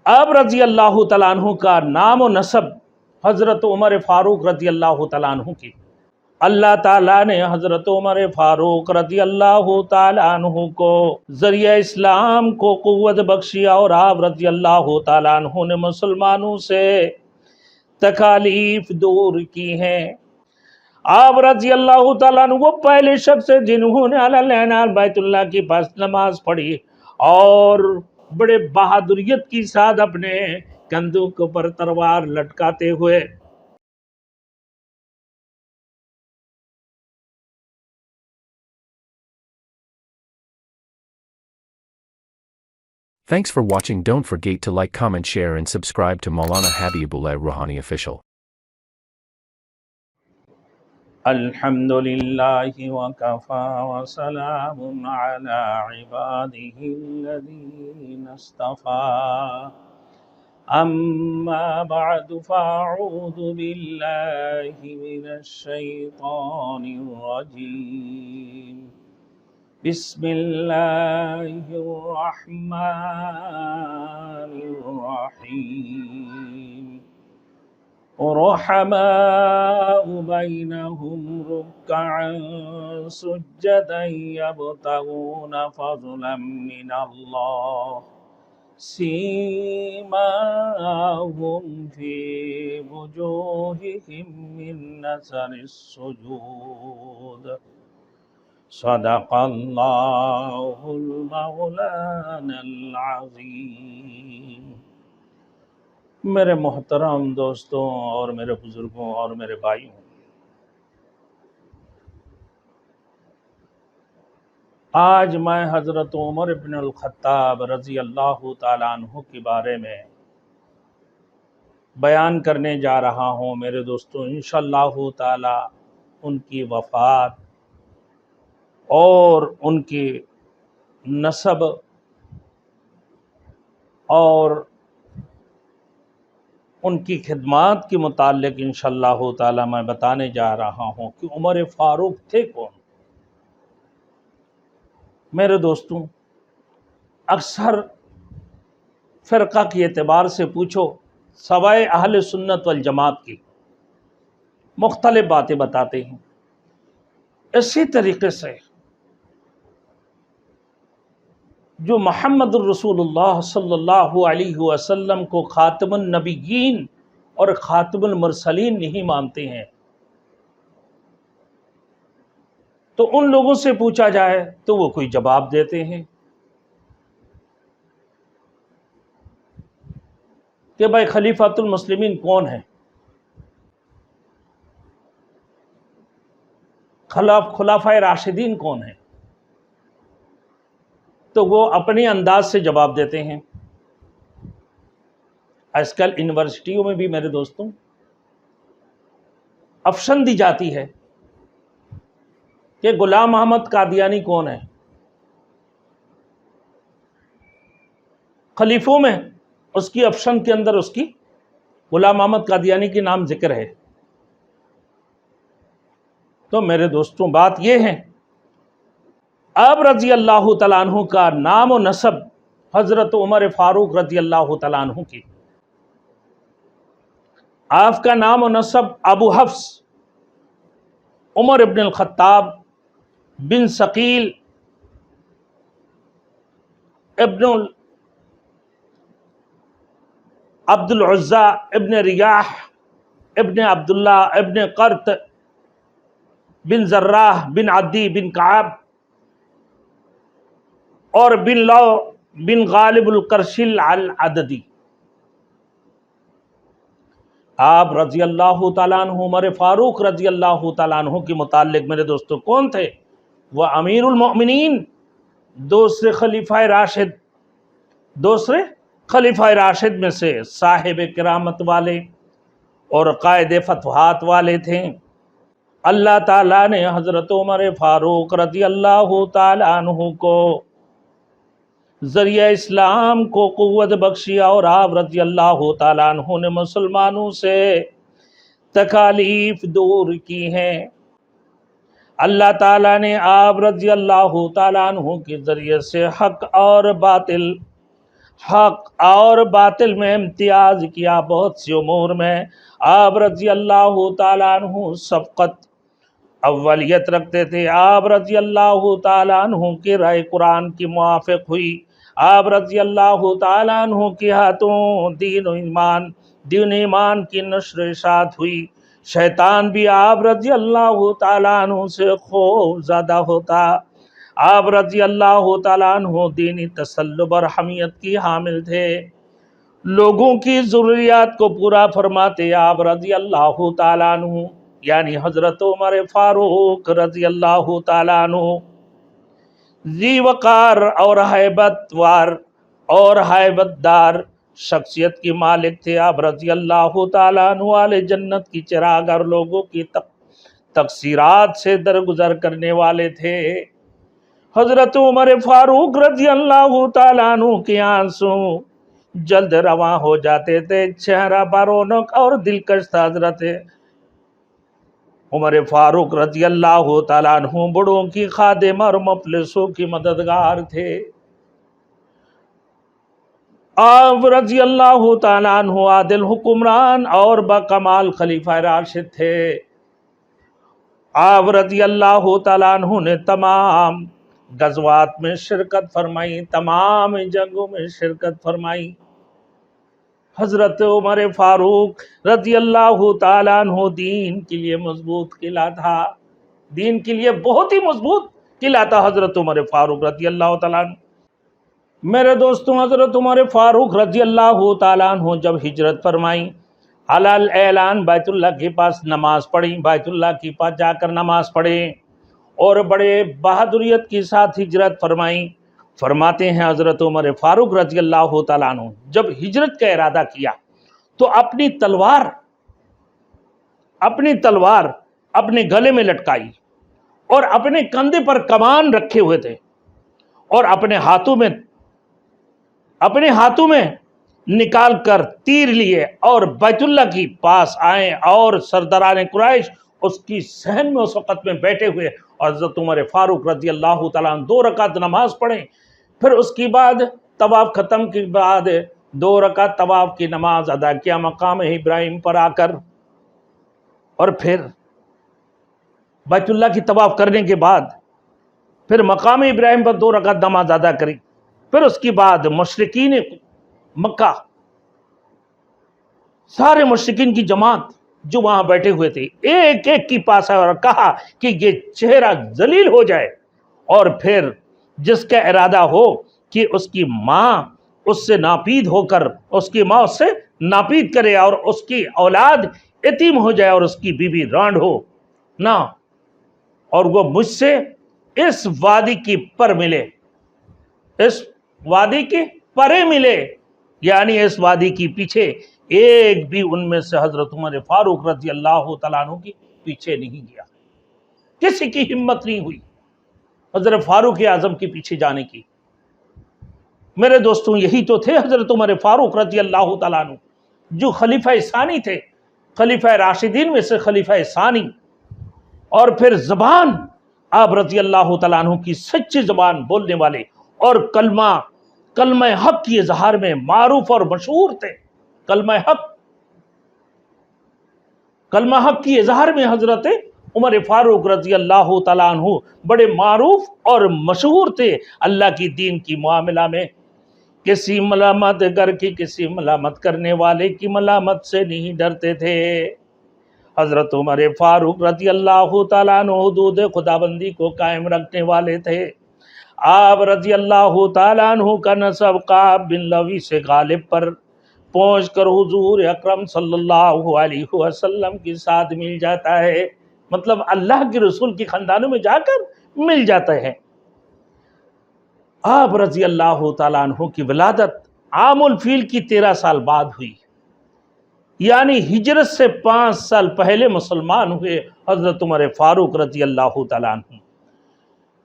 اب رضی اللہ تعالیٰ عنہ کا نام و نسب حضرت عمر فاروق رضی اللہ تعالیٰ عنہ کی، اللہ تعالیٰ نے حضرت عمر فاروق رضی اللہ تعالیٰ عنہ کو ذریعہ اسلام کو قوت بخشی، اور آپ رضی اللہ تعالیٰ عنہ نے مسلمانوں سے تکالیف دور کی ہیں۔ آپ رضی اللہ تعالیٰ عنہ وہ پہلے شخص ہیں جنہوں نے علی بیت اللہ کے پاس نماز پڑھی اور بڑے بہادریت کے ساتھ اپنے کندھوں کے اوپر تلوار لٹکاتے ہوئے Thanks for watching. Don't forget to like, comment, share and subscribe to Maulana Habibullah Rouhani Official. الحمدللہ وکفا وسلام علی عباده الذین اصطفى اما بعد فاعوذ باللہ من الشیطان الرجیم بسم اللہ الرحمن الرحیم رحماء بینہم رکعا سجدا یبتغون فضلا من اللہ سیماہم فی وجوہہم من اثر السجود صدق اللہ المولانا العظیم۔ میرے محترم دوستوں اور میرے بزرگوں اور میرے بھائیوں، آج میں حضرت عمر بن الخطاب رضی اللہ تعالیٰ عنہ کے بارے میں بیان کرنے جا رہا ہوں۔ میرے دوستوں، انشاءاللہ تعالی ان کی وفات اور ان کی نسب اور ان کی خدمات کے متعلق انشاءاللہ تعالی میں بتانے جا رہا ہوں کہ عمر فاروق تھے کون۔ میرے دوستوں، اکثر فرقہ کے اعتبار سے پوچھو، سوائے اہل سنت والجماعت کی مختلف باتیں بتاتے ہیں۔ اسی طریقے سے جو محمد الرسول اللہ صلی اللہ علیہ وسلم کو خاتم النبیین اور خاتم المرسلین نہیں مانتے ہیں، تو ان لوگوں سے پوچھا جائے تو وہ کوئی جواب دیتے ہیں کہ بھائی خلیفۃ المسلمین کون ہیں، خلفائے راشدین کون ہیں، تو وہ اپنے انداز سے جواب دیتے ہیں۔ آج کل یونیورسٹیوں میں بھی میرے دوستوں آپشن دی جاتی ہے کہ غلام احمد قادیانی کون ہے، خلیفوں میں اس کی آپشن کے اندر اس کی غلام احمد قادیانی کے نام ذکر ہے۔ تو میرے دوستوں، بات یہ ہے، اب رضی اللہ تعالیٰ عنہ کا نام و نسب حضرت عمر فاروق رضی اللہ تعالیٰ عنہ کی، آپ کا نام و نسب ابو حفص عمر ابن الخطاب بن ثقیل ابن عبد العزا ابن ریاح ابن عبداللہ ابن قرط بن زراح بن عدی بن کعب اور بن لو بن غالب القرشی العددی۔ آپ رضی اللہ تعالیٰ عنہ عمر فاروق رضی اللہ تعالیٰ عنہ کے متعلق میرے دوستوں کون تھے؟ وہ امیر المؤمنین، دوسرے خلیفہ راشد میں سے صاحب کرامت والے اور قائد فتوحات والے تھے۔ اللہ تعالیٰ نے حضرت عمر فاروق رضی اللہ تعالیٰ عنہ کو ذریعہ اسلام کو قوت بخشی، اور آپ رضی اللہ تعالیٰ عنہ نے مسلمانوں سے تکالیف دور کی ہیں۔ اللہ تعالیٰ نے آپ رضی اللہ تعالیٰ عنہ کے ذریعے سے حق اور باطل، حق اور باطل میں امتیاز کیا، بہت سی امور میں آپ رضی اللہ تعالیٰ عنہ سبقت اولیت رکھتے تھے۔ آپ رضی اللہ تعالیٰ عنہ کی رائے قرآن کی موافق ہوئی، آپ رضی اللہ تعالیٰ عنہ کے ہاتھوں دین ایمان کی نشر اشاعت ہوئی۔ شیطان بھی آپ رضی اللہ تعالیٰ عنہ سے خوف زدہ ہوتا۔ آپ رضی اللہ تعالیٰ عنہ دینی تسلب اور حمیت کی حامل تھے، لوگوں کی ضروریات کو پورا فرماتے آپ رضی اللہ تعالیٰ عنہ، یعنی حضرت عمر فاروق رضی اللہ تعالیٰ عنہ ذی وقار اور ہیبت دار شخصیت کی مالک تھے۔ آپ رضی اللہ تعالیٰ عنہ اہل جنت کی چراغ اور لوگوں کی تقصیرات سے درگزر کرنے والے تھے۔ حضرت عمر فاروق رضی اللہ تعالیٰ عنہ کے آنسو جلد رواں ہو جاتے تھے، چہرہ پر رونق اور دلکش تھا۔ حضرت عمر فاروق رضی اللہ تعالیٰ عنہ بڑوں کی خادم اور مفلسوں کی مددگار تھے۔ آپ رضی اللہ تعالیٰ عنہ عادل حکمران اور باکمال خلیفہ راشد تھے۔ آپ رضی اللہ تعالیٰ عنہ نے تمام غزوات میں شرکت فرمائی، تمام جنگوں میں شرکت فرمائی۔ حضرت عمر فاروق رضی اللہ تعالیٰ عنہ دین کے لیے مضبوط قلعہ تھا، دین کے لیے بہت ہی مضبوط قلعہ تھا حضرت عمر فاروق رضی اللہ تعالیٰ عنہ۔ میرے دوستوں، حضرت عمر فاروق رضی اللہ تعالیٰ عنہ جب ہجرت فرمائی، علل اعلان بیت اللہ کے پاس نماز پڑھی، بیت اللہ کے پاس جا کر نماز پڑھیں اور بڑے بہادریت کے ساتھ ہجرت فرمائی۔ فرماتے ہیں حضرت عمر فاروق رضی اللہ تعالیٰ عنہ جب ہجرت کا ارادہ کیا تو اپنی تلوار اپنے گلے میں لٹکائی اور اپنے کندھے پر کمان رکھے ہوئے تھے اور اپنے ہاتھوں میں نکال کر تیر لیے اور بیت اللہ کی پاس آئے اور سرداران قریش اس کی صحن میں اس وقت میں بیٹھے ہوئے، اور حضرت عمر فاروق رضی اللہ تعالیٰ عنہ 2 رکعت نماز پڑھیں، پھر اس کے بعد طواف ختم کے بعد 2 رکعت طواف کی نماز ادا کیا مقام ابراہیم پر آ کر، اور پھر بیت اللہ کی طواف کرنے کے بعد پھر مقام ابراہیم پر 2 رکعت نماز ادا کری۔ پھر اس کے بعد مشرکین مکہ، سارے مشرکین کی جماعت جو وہاں بیٹھے ہوئے تھے، ایک ایک کی پاس آئے اور کہا کہ یہ چہرہ ذلیل ہو جائے، اور پھر جس کا ارادہ ہو کہ اس کی ماں اس سے ناپید ہو کر اس کی ماں اس سے ناپید کرے اور اس کی اولاد یتیم ہو جائے اور اس کی بیوی رانڈ ہو نہ، اور وہ مجھ سے اس وادی کی پر ملے، اس وادی کی پرے ملے، یعنی اس وادی کی پیچھے ایک بھی ان میں سے حضرت عمر فاروق رضی اللہ تعالیٰ عنہ کی پیچھے نہیں گیا، کسی کی ہمت نہیں ہوئی حضرت فاروق اعظم کے پیچھے جانے کی۔ میرے دوستوں، یہی تو تھے حضرت عمر فاروق رضی اللہ تعالیٰ عنہ جو خلیفہ ثانی تھے، خلیفہ راشدین میں سے خلیفہ ثانی، اور پھر زبان آپ رضی اللہ تعالیٰ عنہ کی سچی زبان بولنے والے اور کلمہ حق کی اظہار میں معروف اور مشہور تھے۔ کلمہ حق کی اظہار میں حضرت عمر فاروق رضی اللہ تعالیٰ عنہ بڑے معروف اور مشہور تھے۔ اللہ کی دین کی معاملہ میں کسی ملامت گر کی، کسی ملامت کرنے والے کی ملامت سے نہیں ڈرتے تھے۔ حضرت عمر فاروق رضی اللہ تعالیٰ عنہ حدود خدابندی کو قائم رکھنے والے تھے۔ آپ رضی اللہ تعالیٰ عنہ کا نسب کعب بن لوی سے غالب پر پہنچ کر حضور اکرم صلی اللہ علیہ وسلم کے ساتھ مل جاتا ہے، مطلب اللہ کے رسول کی خاندانوں میں جا کر مل جاتا ہے۔ آپ رضی اللہ تعالیٰ عنہ کی ولادت عام الفیل کی 13 سال بعد ہوئی، یعنی ہجرت سے 5 سال پہلے مسلمان ہوئے حضرت عمر فاروق رضی اللہ تعالیٰ عنہ۔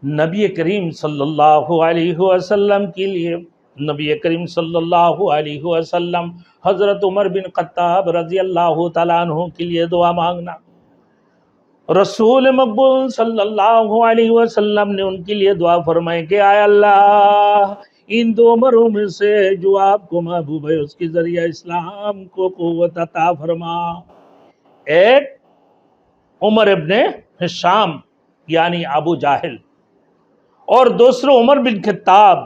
نبی کریم صلی اللہ علیہ وسلم کے لیے نبی کریم صلی اللہ علیہ وسلم حضرت عمر بن خطاب رضی اللہ تعالیٰ عنہ کے لیے دعا مانگنا، رسول مقبول صلی اللہ علیہ وسلم نے ان کے لیے دعا فرمائی کہ آئے اللہ ان دو عمروں میں سے جو آپ کو محبوب ہے اس کے ذریعہ اسلام کو قوت عطا فرما۔ ایک عمر ابن ہشام یعنی ابو جاہل، اور دوسرے عمر بن خطاب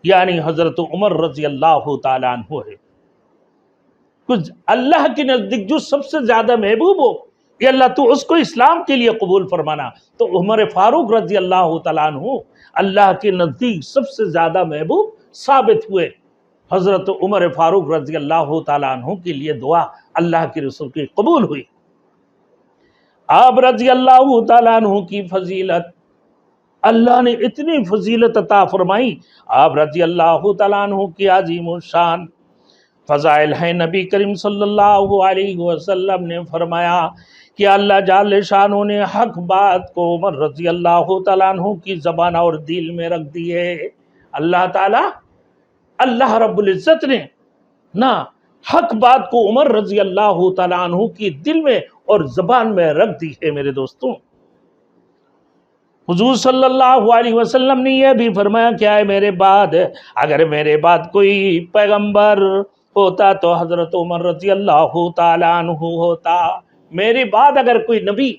یعنی حضرت عمر رضی اللہ تعالیٰ عنہ ہے۔ کچھ اللہ کے نزدیک جو سب سے زیادہ محبوب ہو کہ اللہ تو اس کو اسلام کے لیے قبول فرمانا، تو عمر فاروق رضی اللہ تعالیٰ عنہ اللہ کے نزدیک سب سے زیادہ محبوب ثابت ہوئے۔ حضرت عمر فاروق رضی اللہ تعالیٰ عنہ کے لیے دعا اللہ کے رسول کی قبول ہوئی۔ آپ رضی اللہ تعالیٰ عنہ کی فضیلت، اللہ نے اتنی فضیلت عطا فرمائی۔ آپ رضی اللہ تعالیٰ عنہ کی عظیم الشان فضائل ہیں۔ نبی کریم صلی اللہ علیہ وسلم نے فرمایا کہ اللہ جل شانہ نے حق بات کو عمر رضی اللہ تعالیٰ عنہ کی زبان اور دل میں رکھ دی ہے۔ اللہ تعالیٰ، اللہ رب العزت نے نہ حق بات کو عمر رضی اللہ تعالیٰ عنہ کی دل میں اور زبان میں رکھ دی ہے۔ میرے دوستوں، حضور صلی اللہ علیہ وسلم نے یہ بھی فرمایا کیا ہے میرے بعد اگر میرے بعد کوئی پیغمبر ہوتا تو حضرت عمر رضی اللہ تعالیٰ عنہ ہوتا۔ میرے بعد اگر کوئی نبی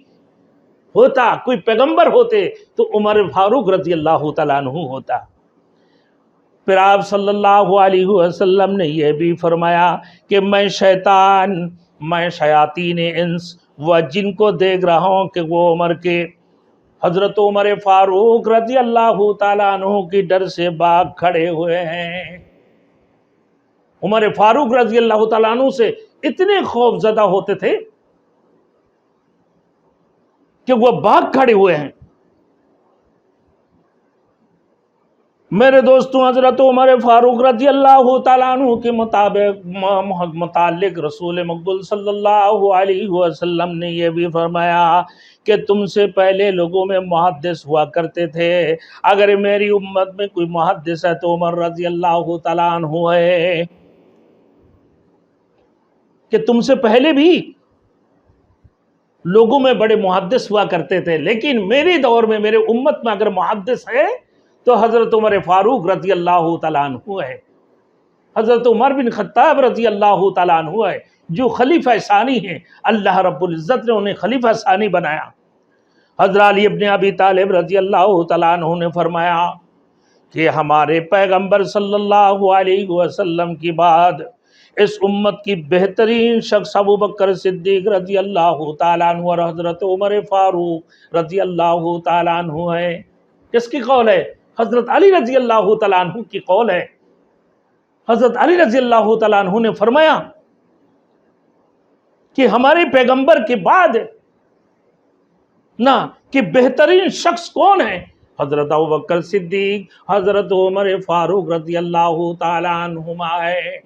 ہوتا، کوئی پیغمبر ہوتے تو عمر فاروق رضی اللہ تعالیٰ عنہ ہوتا۔ پھر آپ صلی اللہ علیہ وسلم نے یہ بھی فرمایا کہ میں شیاطین انس و جن کو دیکھ رہا ہوں کہ وہ عمر کے حضرت عمر فاروق رضی اللہ تعالیٰ عنہ کی ڈر سے بھاگ کھڑے ہوئے ہیں۔ عمر فاروق رضی اللہ تعالیٰ عنہ سے اتنے خوف زدہ ہوتے تھے کہ وہ بھاگ کھڑے ہوئے ہیں۔ میرے دوستوں، حضرت عمر فاروق رضی اللہ تعالیٰ عنہ کے متعلق رسول مقبول صلی اللہ علیہ وسلم نے یہ بھی فرمایا کہ تم سے پہلے لوگوں میں محدث ہوا کرتے تھے، اگر میری امت میں کوئی محدث ہے تو عمر رضی اللہ تعالیٰ عنہ ہے۔ کہ تم سے پہلے بھی لوگوں میں بڑے محدث ہوا کرتے تھے، لیکن میرے دور میں، میرے امت میں اگر محدث ہے تو حضرت عمر فاروق رضی اللہ تعالیٰ عنہ ہے۔ حضرت عمر بن خطاب رضی اللہ تعالیٰ عنہ ہے جو خلیفہ ثانی ہیں۔ اللہ رب العزت نے انہیں خلیفہ ثانی بنایا۔ حضرت علی ابن ابی طالب رضی اللہ تعالیٰ عنہ نے فرمایا کہ ہمارے پیغمبر صلی اللہ علیہ وسلم کی بعد اس امت کی بہترین شخص ابو بکر صدیق رضی اللہ تعالیٰ عنہ اور حضرت عمر فاروق رضی اللہ تعالیٰ عنہ ہے۔ کس کی قول ہے؟ حضرت علی رضی اللہ تعالیٰ عنہ کی قول ہے۔ حضرت علی رضی اللہ تعالیٰ عنہ نے فرمایا کہ ہمارے پیغمبر کے بعد نہ کہ بہترین شخص کون ہے؟ حضرت ابو بکر صدیق، حضرت عمر فاروق رضی اللہ تعالیٰ عنہما ہے۔